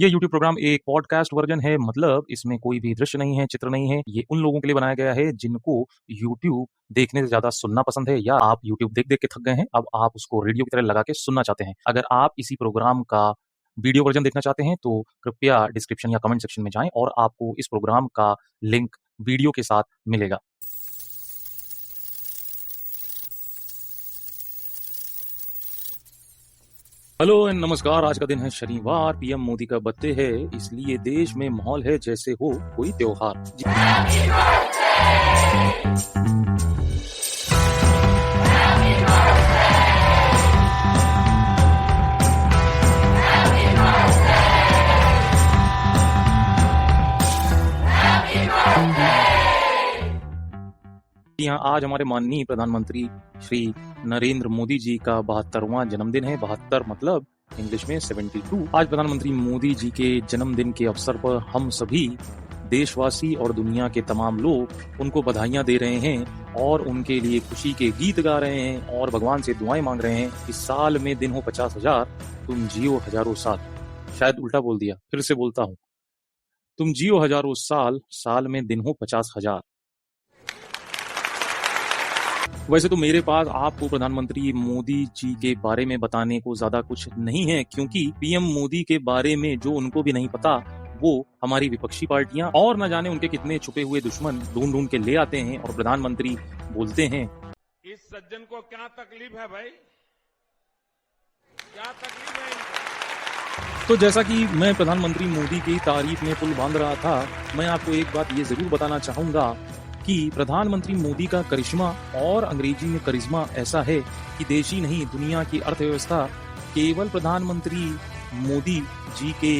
ये YouTube programme एक podcast version है, मतलब इसमें कोई भी दृश्य नहीं है, चित्र नहीं है। ये उन लोगों के लिए बनाया गया है जिनको YouTube देखने से ज़्यादा सुनना पसंद है, या आप YouTube देख-देख के थक गए हैं, अब आप उसको रेडियो की तरह लगा के सुनना चाहते हैं। अगर आप इसी प्रोग्राम का वीडियो वर्जन देखना चाहते हैं, तो कृपया डिस्क्रिप्शन या कमेंट सेक्शन में जाएँ और आपको इस प्रोग्राम का लिंक वीडियो के साथ मिलेगा। हेलो एंड नमस्कार। आज का दिन है शनिवार, पीएम मोदी का बर्थडे है, इसलिए देश में माहौल है जैसे हो कोई त्योहार। यहाँ आज हमारे माननीय प्रधानमंत्री श्री नरेंद्र मोदी जी का 72वां जन्मदिन है। 72 मतलब इंग्लिश में 72। आज प्रधानमंत्री मोदी जी के जन्मदिन के अवसर पर हम सभी देशवासी और दुनिया के तमाम लोग उनको बधाइयां दे रहे हैं और उनके लिए खुशी के गीत गा रहे हैं और भगवान से दुआएं मांग रहे हैं कि साल में दिन हो 50,000, तुम जियो हजारों साल। शायद उल्टा बोल दिया, फिर से बोलता हूँ, तुम जियो हजारों साल, साल में दिन हो 50,000। वैसे तो मेरे पास आपको प्रधानमंत्री मोदी जी के बारे में बताने को ज्यादा कुछ नहीं है, क्योंकि पीएम मोदी के बारे में जो उनको भी नहीं पता वो हमारी विपक्षी पार्टियां और न जाने उनके कितने छुपे हुए दुश्मन ढूंढ ढूंढ के ले आते हैं और प्रधानमंत्री बोलते हैं, इस सज्जन को क्या तकलीफ है भाई, क्या तकलीफ है इनको? तो जैसा कि मैं प्रधानमंत्री मोदी की तारीफ में पुल बांध रहा था, मैं आपको एक बात ये जरूर बताना चाहूंगा कि प्रधानमंत्री मोदी का करिश्मा, और अंग्रेजी में करिश्मा ऐसा है कि देश ही नहीं दुनिया की अर्थव्यवस्था केवल प्रधानमंत्री मोदी जी के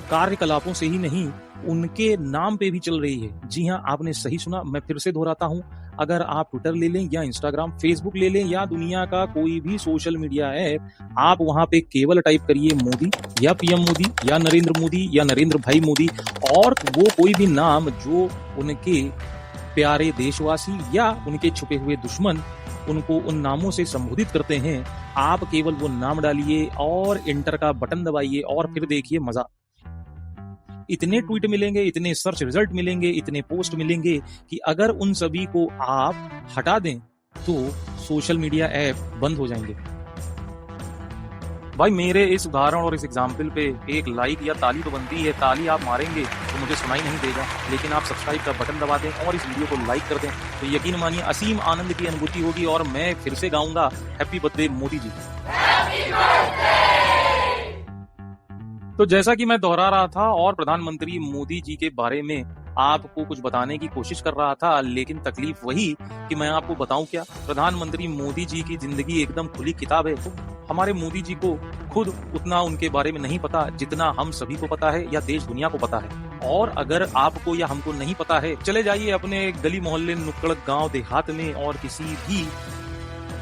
कार्यकलापों से ही नहीं, उनके नाम पे भी चल रही है। जी हाँ, आपने सही सुना, मैं फिर से दोहराता हूँ, अगर आप ट्विटर ले लें या इंस्टाग्राम, फेसबुक ले लें या दुनिया का कोई भी सोशल मीडिया ऐप, आप वहां पे केवल टाइप करिए मोदी या पीएम मोदी या नरेंद्र मोदी या नरेंद्र भाई मोदी, और वो कोई भी नाम जो उनके प्यारे देशवासी या उनके छुपे हुए दुश्मन उनको उन नामों से संबोधित करते हैं, आप केवल वो नाम डालिए और इंटर का बटन दबाइए और फिर देखिए मजा। इतने ट्वीट मिलेंगे, इतने सर्च रिजल्ट मिलेंगे, इतने पोस्ट मिलेंगे कि अगर उन सभी को आप हटा दें तो सोशल मीडिया ऐप बंद हो जाएंगे। भाई मेरे इस उदाहरण और इस एग्जाम्पल पे एक लाइक या ताली तो बनती है। ताली आप मारेंगे तो मुझे सुनाई नहीं देगा, लेकिन आप सब्सक्राइब का बटन दबा दें और इस वीडियो को लाइक कर दें तो यकीन मानिए असीम आनंद की अनुभूति होगी और मैं फिर से गाऊंगा हैप्पी बर्थडे मोदी जी। तो जैसा कि मैं दोहरा रहा था और प्रधानमंत्री मोदी जी के बारे में आपको कुछ बताने की कोशिश कर रहा था, लेकिन तकलीफ वही कि मैं आपको बताऊं क्या। प्रधानमंत्री मोदी जी की जिंदगी एकदम खुली किताब है। तो हमारे मोदी जी को खुद उतना उनके बारे में नहीं पता जितना हम सभी को पता है या देश दुनिया को पता है। और अगर आपको या हमको नहीं पता है, चले जाइए अपने गली मोहल्ले, नुक्कड़, गांव देहात में और किसी भी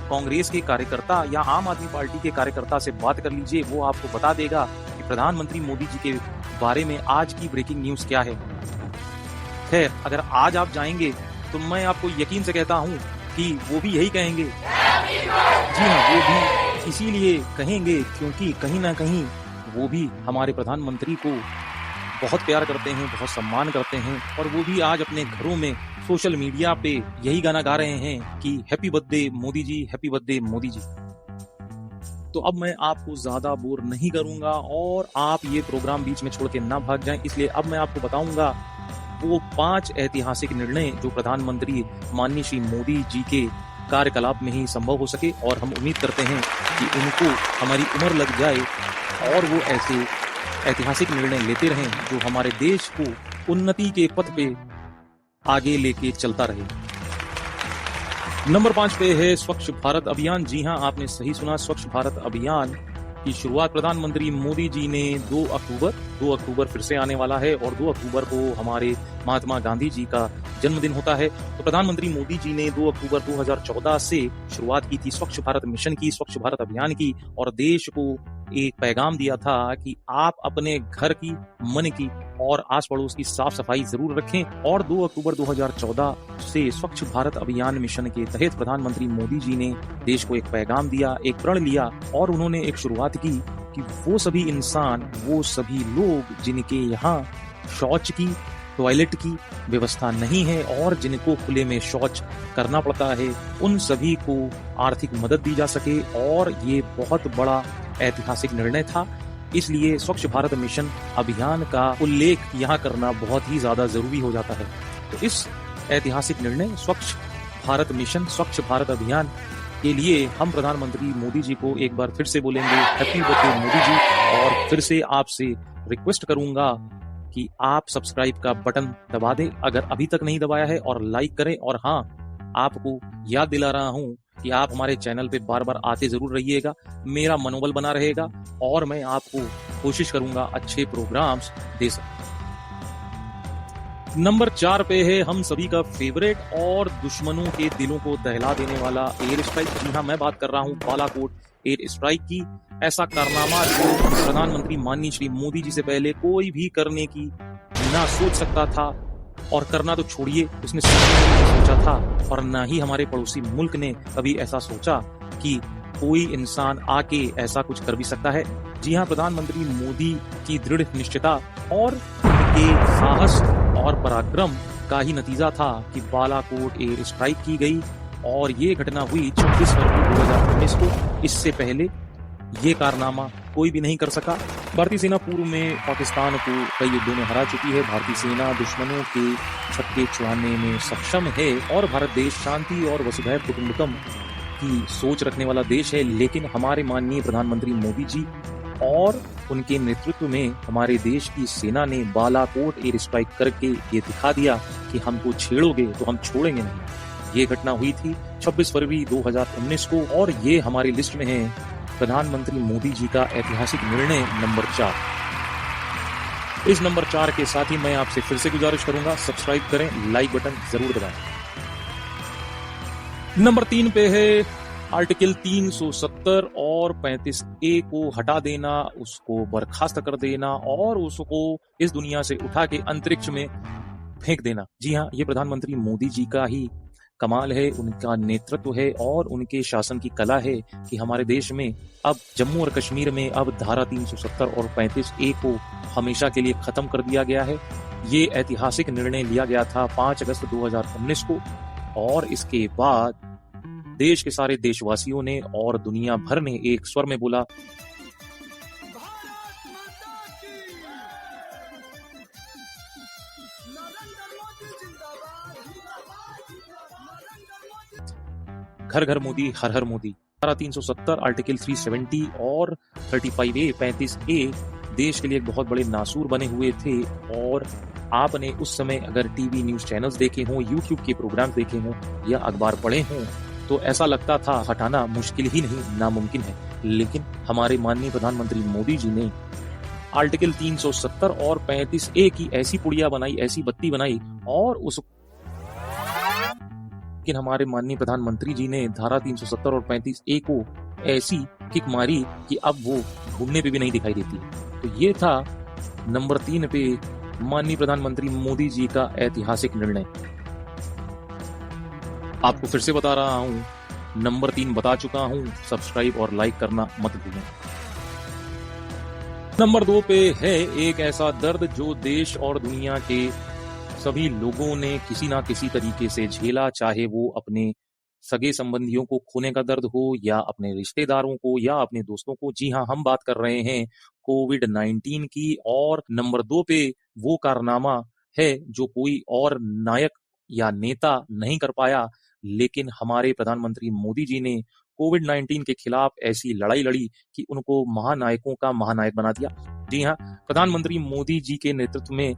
कांग्रेस के कार्यकर्ता या आम आदमी पार्टी के कार्यकर्ता से बात कर लीजिए, वो आपको बता देगा कि प्रधानमंत्री मोदी जी के बारे में आज की ब्रेकिंग न्यूज क्या है। खैर, अगर आज आप जाएंगे तो मैं आपको यकीन से कहता हूं कि वो भी यही कहेंगे। जी हाँ, वो भी इसीलिए कहेंगे क्योंकि कहीं ना कहीं वो भी हमारे प्रधानमंत्री को बहुत प्यार करते हैं, बहुत सम्मान करते हैं, और वो भी आज अपने घरों में सोशल मीडिया पे यही गाना गा रहे हैं कि happy birthday Modi ji, happy birthday Modi ji. तो अब मैं आपको ज्यादा बोर नहीं करूंगा और आप ये प्रोग्राम बीच में छोड़ के ना भाग जाएं, इसलिए अब मैं आपको बताऊंगा वो 5 ऐतिहासिक निर्णय जो प्रधानमंत्री माननीय श्री मोदी जी के कार्यकलाप में ही संभव हो सके, और हम उम्मीद करते हैं कि उनको हमारी उम्र लग जाए और वो ऐसे ऐतिहासिक निर्णय लेते रहें जो हमारे देश को उन्नति के पथ पे आगे लेके चलता रहे। नंबर 5 पे है स्वच्छ भारत अभियान। जी हाँ, आपने सही सुना, स्वच्छ भारत अभियान की शुरुआत प्रधानमंत्री मोदी जी ने 2 अक्टूबर फिर से आने वाला है और 2 अक्टूबर को हमारे महात्मा गांधी जी का जन्मदिन होता है। तो प्रधानमंत्री मोदी जी ने 2 अक्टूबर 2014 से शुरुआत की थी स्वच्छ भारत मिशन की, स्वच्छ भारत अभियान की, और देश को एक पैगाम दिया था कि आप अपने घर की, मन की और आस पड़ोस की साफ सफाई जरूर रखें। और 2 अक्टूबर 2014 से स्वच्छ भारत अभियान मिशन के तहत प्रधानमंत्री मोदी जी ने देश को एक पैगाम दिया, एक प्रण लिया और उन्होंने एक शुरुआत की कि वो सभी इंसान, वो सभी लोग जिनके यहाँ शौच की, टॉयलेट की व्यवस्था नहीं है और जिनको खुले में शौच करना पड़ता है, उन सभी को आर्थिक मदद दी जा सके। और ये बहुत बड़ा ऐतिहासिक निर्णय था, इसलिए स्वच्छ भारत मिशन अभियान का उल्लेख यहाँ करना बहुत ही ज्यादा जरूरी हो जाता है। तो इस ऐतिहासिक निर्णय स्वच्छ भारत मिशन, स्वच्छ भारत अभियान के लिए हम प्रधानमंत्री मोदी जी को एक बार फिर से बोलेंगे हैप्पी बर्थडे मोदी जी। और फिर से आपसे रिक्वेस्ट करूंगा कि आप सब्सक्राइब का बटन दबा दें अगर अभी तक नहीं दबाया है, और लाइक करें। और हाँ, आपको याद दिला रहा हूं कि आप हमारे चैनल पे बार बार आते जरूर रहिएगा, मेरा मनोबल बना रहेगा और मैं आपको कोशिश करूंगा अच्छे प्रोग्राम्स दे सकूं। नंबर 4 पे है हम सभी का फेवरेट और दुश्मनों के दिलों को दहला देने वाला एयर स्ट्राइक। जी हाँ, मैं बात कर रहा हूँ बालाकोट एयर स्ट्राइक की। ऐसा कारनामा जो प्रधानमंत्री माननीय श्री मोदी जी से पहले कोई भी करने की ना सोच सकता था, और करना तो छोड़िए, उसने सोचा था। और ना ही हमारे पड़ोसी मुल्क ने कभी ऐसा सोचा कि कोई इंसान आके ऐसा कुछ कर भी सकता है। जी हाँ, प्रधानमंत्री मोदी की दृढ़ निश्चयता और उनके साहस और पराक्रम का ही नतीजा था कि बालाकोट एयर स्ट्राइक की गई। और ये घटना हुई 26 फरवरी 2019 को। इससे पहले ये कारनामा कोई भी नहीं कर सका। भारतीय सेना पूर्व में पाकिस्तान को कई युद्धों में हरा चुकी है। भारतीय सेना दुश्मनों के छक्के छुड़ाने में सक्षम है और भारत देश शांति और वसुधैव कुटुंबकम की सोच रखने वाला देश है। लेकिन हमारे माननीय प्रधानमंत्री मोदी जी और उनके नेतृत्व में हमारे देश की सेना ने बालाकोट एयर स्ट्राइक करके ये दिखा दिया कि हमको छेड़ोगे तो हम छोड़ेंगे नहीं। ये घटना हुई थी 26 फरवरी 2019 को, और ये हमारी लिस्ट में है प्रधानमंत्री मोदी जी का ऐतिहासिक निर्णय नंबर 4। इस नंबर 4 के साथ ही मैं आपसे फिर से गुजारिश करूंगा, सब्सक्राइब करें, लाइक बटन जरूर दबाएं। नंबर 3 पे है आर्टिकल 370 और 35A को हटा देना, उसको बर्खास्त कर देना और उसको इस दुनिया से उठा के अंतरिक्ष में फेंक देना। जी हाँ, ये प्रधानमंत्री मोदी जी का ही कमाल है, उनका नेतृत्व है और उनके शासन की कला है कि हमारे देश में अब जम्मू और कश्मीर में अब धारा 370 और 35A को हमेशा के लिए खत्म कर दिया गया है। ये ऐतिहासिक निर्णय लिया गया था 5 अगस्त 2019 को, और इसके बाद देश के सारे देशवासियों ने और दुनिया भर ने एक स्वर में बोला, घर घर मोदी, हर हर मोदी। धारा 370, आर्टिकल 370 और 35A 35A देश के लिए एक बहुत बड़े नासूर बने हुए थे। और आपने उस समय अगर टीवी न्यूज चैनल्स देखे हों, यूट्यूब के प्रोग्राम देखे हों या अखबार पढ़े हों, तो ऐसा लगता था हटाना मुश्किल ही नहीं, नामुमकिन है। लेकिन हमारे माननीय प्रधानमंत्री मोदी जी ने आर्टिकल 370 और 35A की ऐसी पुड़िया बनाई, ऐसी बत्ती बनाई, और उस लेकिन हमारे माननीय प्रधानमंत्री जी ने धारा 370 और 35A को ऐसी किक मारी कि अब वो घूमने पे भी नहीं दिखाई देती। तो ये था नंबर 3 पे माननीय प्रधानमंत्री मोदी जी का ऐतिहासिक निर्णय। आपको फिर से बता रहा हूं, नंबर 3 बता चुका हूं, सब्सक्राइब और लाइक करना मत भूलें। नंबर 2 पे है एक ऐसा दर्द जो देश और दुनिया के सभी लोगों ने किसी ना किसी तरीके से झेला, चाहे वो अपने सगे संबंधियों को खोने का दर्द हो या अपने रिश्तेदारों को या अपने दोस्तों को। जी हाँ, हम बात कर रहे हैं कोविड-19 की। और नंबर 2 पे वो कारनामा है जो कोई और नायक या नेता नहीं कर पाया, लेकिन हमारे प्रधानमंत्री मोदी जी ने कोविड-19 के खिलाफ ऐसी लड़ाई लड़ी कि उनको महानायकों का महानायक बना दिया। जी हाँ, प्रधानमंत्री मोदी जी के नेतृत्व में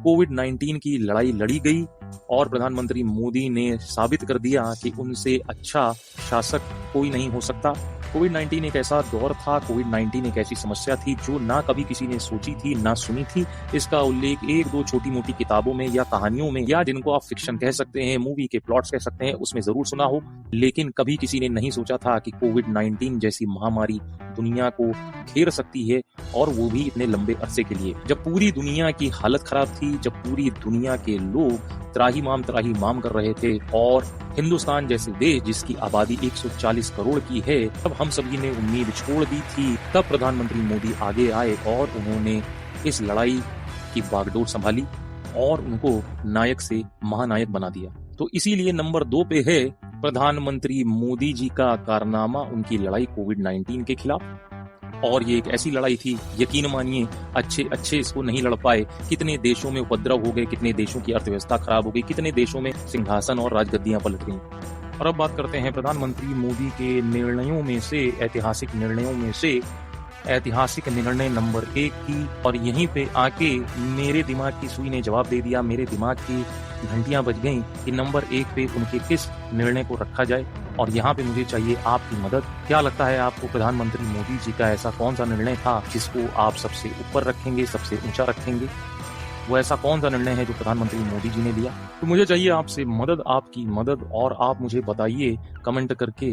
कोविड-19 की लड़ाई लड़ी गई और प्रधानमंत्री मोदी ने साबित कर दिया कि उनसे अच्छा शासक कोई नहीं हो सकता। कोविड-19 एक ऐसा दौर था, कोविड-19 एक ऐसी समस्या थी जो ना कभी किसी ने सोची थी, ना सुनी थी। इसका उल्लेख 1-2 छोटी मोटी किताबों में या कहानियों में, या जिनको आप फिक्शन कह सकते हैं, मूवी के प्लॉट्स कह सकते हैं, उसमें जरूर सुना हो। लेकिन कभी किसी ने नहीं सोचा था कि कोविड-19 जैसी महामारी दुनिया को घेर सकती है, और वो भी इतने लंबे अरसे के लिए। जब पूरी दुनिया की हालत खराब थी, जब पूरी दुनिया के लोग त्राहिमाम कर रहे थे और हिंदुस्तान जैसे देश जिसकी आबादी 140 करोड़ की है, तब हम सभी ने उम्मीद छोड़ दी थी। तब प्रधानमंत्री मोदी आगे आए और उन्होंने इस लड़ाई की बागडोर संभाली और उनको नायक से महानायक बना दिया। तो इसीलिए नंबर 2 पे है प्रधानमंत्री मोदी जी का कारनामा, उनकी लड़ाई कोविड-19 के खिलाफ। और ये एक ऐसी लड़ाई थी, यकीन मानिए अच्छे इसको नहीं लड़ पाए। कितने देशों में उपद्रव हो गए, कितने देशों की अर्थव्यवस्था खराब हो गई, कितने देशों में सिंहासन और राजगद्दियां पलट गईं। और अब बात करते हैं प्रधानमंत्री मोदी के निर्णयों में से, ऐतिहासिक निर्णयों में से ऐतिहासिक निर्णय नंबर 1 की। और यहीं पे आके मेरे दिमाग की सुई ने जवाब दे दिया, मेरे दिमाग की घंटियां बज गईं कि नंबर 1 पे उनके किस निर्णय को रखा जाए। और यहाँ पे मुझे चाहिए आपकी मदद। क्या लगता है आपको प्रधानमंत्री मोदी जी का ऐसा कौन सा निर्णय था जिसको आप सबसे ऊपर रखेंगे, सबसे ऊंचा रखेंगे? वो ऐसा कौन सा निर्णय है जो प्रधानमंत्री मोदी जी ने लिया? तो मुझे चाहिए आपसे मदद, आपकी मदद। और आप मुझे बताइए कमेंट करके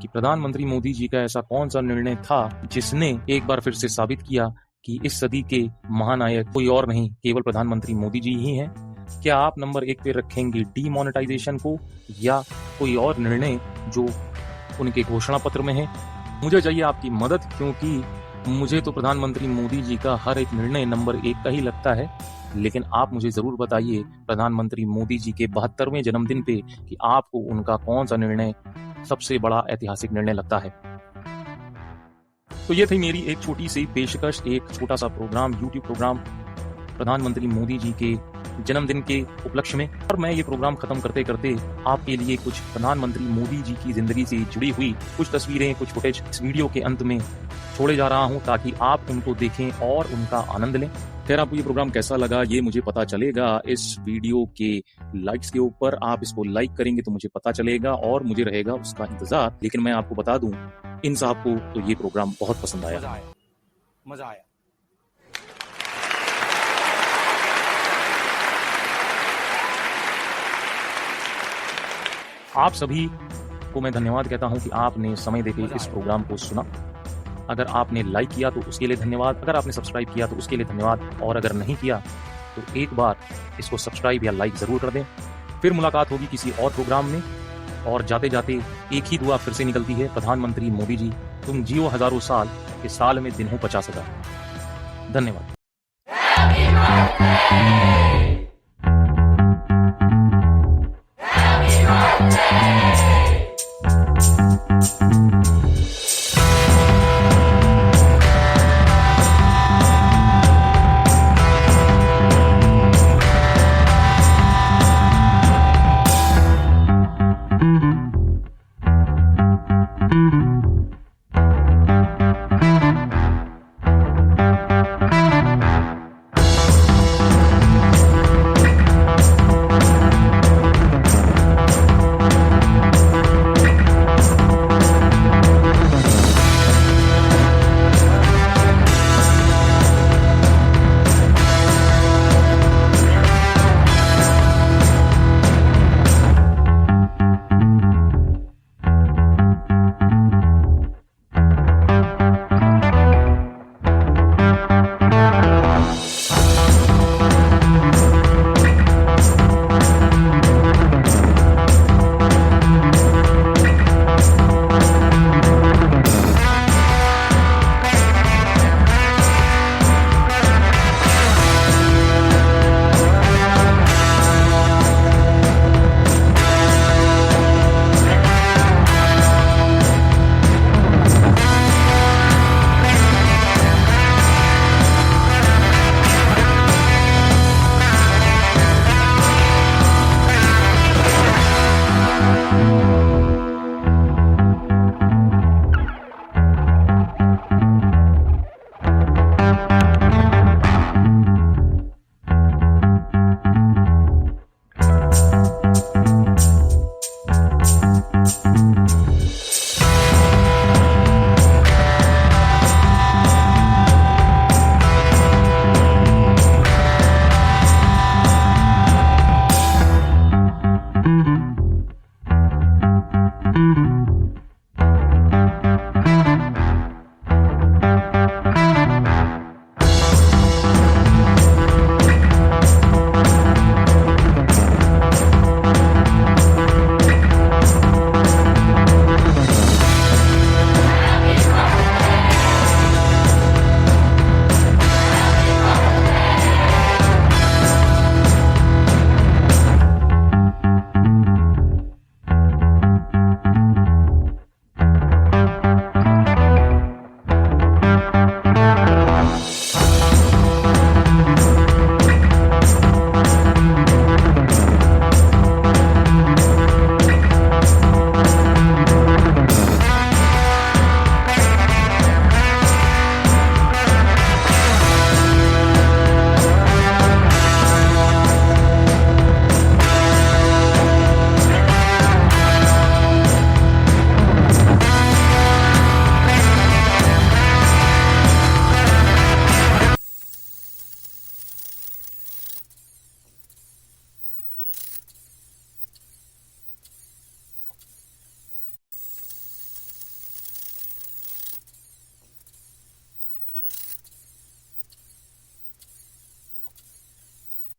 कि प्रधानमंत्री मोदी जी का ऐसा कौन सा निर्णय था जिसने एक बार फिर से साबित किया कि इस सदी के महानायक कोई और नहीं, केवल प्रधानमंत्री मोदी जी ही हैं। क्या आप नंबर 1 पे रखेंगे डीमोनेटाइजेशन को या कोई और निर्णय जो उनके घोषणा पत्र में है? मुझे चाहिए आपकी मदद, क्योंकि मुझे तो प्रधानमंत्री मोदी जी का हर एक निर्णय नंबर 1 का ही लगता है। लेकिन आप मुझे जरूर बताइए प्रधानमंत्री मोदी जी के 72वें जन्मदिन पे कि आपको उनका कौन सा निर्णय सबसे बड़ा ऐतिहासिक निर्णय लगता है। तो ये थी मेरी एक छोटी सी पेशकश, एक छोटा सा प्रोग्राम, YouTube प्रोग्राम प्रधानमंत्री मोदी जी के जन्मदिन के उपलक्ष्य में। और मैं ये प्रोग्राम खत्म करते करते आपके लिए कुछ प्रधानमंत्री मोदी जी की जिंदगी से जुड़ी हुई कुछ तस्वीरें, कुछ फुटेज इस वीडियो के अंत में छोड़े जा रहा हूं ताकि आप उनको देखें और उनका आनंद लें। खैर, आपको ये प्रोग्राम कैसा लगा ये मुझे पता चलेगा इस वीडियो के लाइक्स के ऊपर। आप इसको लाइक करेंगे तो मुझे पता चलेगा और मुझे रहेगा उसका इंतजार। लेकिन मैं आपको बता दूं, इन साहब को तो ये प्रोग्राम बहुत पसंद आया। मजा आया। आप सभी को मैं धन्यवाद कहता हूं कि आपने समय देकर इस प्रोग्राम को सुना। अगर आपने लाइक किया तो उसके लिए धन्यवाद, अगर आपने सब्सक्राइब किया तो उसके लिए धन्यवाद, और अगर नहीं किया तो एक बार इसको सब्सक्राइब या लाइक जरूर कर दें। फिर मुलाकात होगी किसी और प्रोग्राम में। और जाते जाते एक ही दुआ फिर से निकलती है, प्रधानमंत्री मोदी जी तुम जियो हजारों साल, के साल में दिन हो 50,000। धन्यवाद।